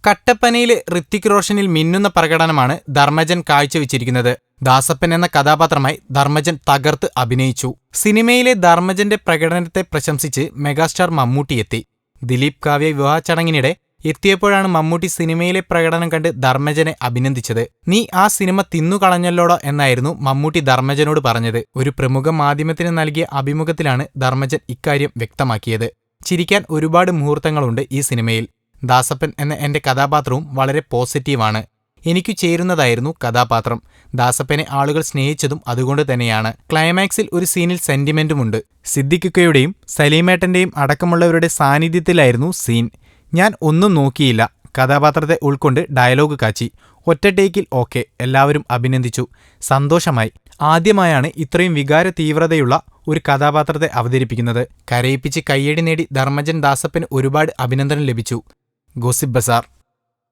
കട്ടപ്പനയിലെ ഋത്വിക് റോഷനിൽ മിന്നുന്ന പ്രകടനമാണ് ധർമ്മജൻ കാഴ്ചവെച്ചിരിക്കുന്നത്. ദാസപ്പൻ എന്ന കഥാപാത്രമായി ധർമ്മജൻ തകർത്ത് അഭിനയിച്ചു. സിനിമയിലെ ധർമ്മജന്റെ പ്രകടനത്തെ പ്രശംസിച്ച് മെഗാസ്റ്റാർ മമ്മൂട്ടി എത്തി. ദിലീപ് കാവ്യ വിവാഹ ചടങ്ങിനിടെ എത്തിയപ്പോഴാണ് മമ്മൂട്ടി സിനിമയിലെ പ്രകടനം കണ്ട് ധർമ്മജനെ അഭിനന്ദിച്ചത്. "നീ ആ സിനിമ തിന്നുകളഞ്ഞല്ലോടോ" എന്നായിരുന്നു മമ്മൂട്ടി ധർമ്മജനോട് പറഞ്ഞത്. ഒരു പ്രമുഖ മാധ്യമത്തിന് നൽകിയ അഭിമുഖത്തിലാണ് ധർമ്മജൻ ഇക്കാര്യം വ്യക്തമാക്കിയത്. ചിരിക്കാൻ ഒരുപാട് മുഹൂർത്തങ്ങളുണ്ട് ഈ സിനിമയിൽ. ദാസപ്പൻ എന്ന എന്റെ കഥാപാത്രവും വളരെ പോസിറ്റീവാണ്. എനിക്കു ചേരുന്നതായിരുന്നു കഥാപാത്രം. ദാസപ്പനെ ആളുകൾ സ്നേഹിച്ചതും അതുകൊണ്ട് തന്നെയാണ്. ക്ലൈമാക്സിൽ ഒരു സീനിൽ സെന്റിമെന്റുമുണ്ട്. സിദ്ദിഖുക്കയുടെയും സലീമേട്ടന്റെയും അടക്കമുള്ളവരുടെ സാന്നിധ്യത്തിലായിരുന്നു സീൻ. ഞാൻ ഒന്നും നോക്കിയില്ല, കഥാപാത്രത്തെ ഉൾക്കൊണ്ട് ഡയലോഗ് കാച്ചി. ഒറ്റ ടേക്കിൽ ഓക്കെ, എല്ലാവരും അഭിനന്ദിച്ചു. സന്തോഷമായി. ആദ്യമായാണ് ഇത്രയും വികാര തീവ്രതയുള്ള ഒരു കഥാപാത്രത്തെ അവതരിപ്പിക്കുന്നത്. കരയിപ്പിച്ച് കയ്യടി നേടി ധർമ്മജൻ ദാസപ്പന് ഒരുപാട് അഭിനന്ദനം ലഭിച്ചു. ഗോസിപ്പ് ബസാർ.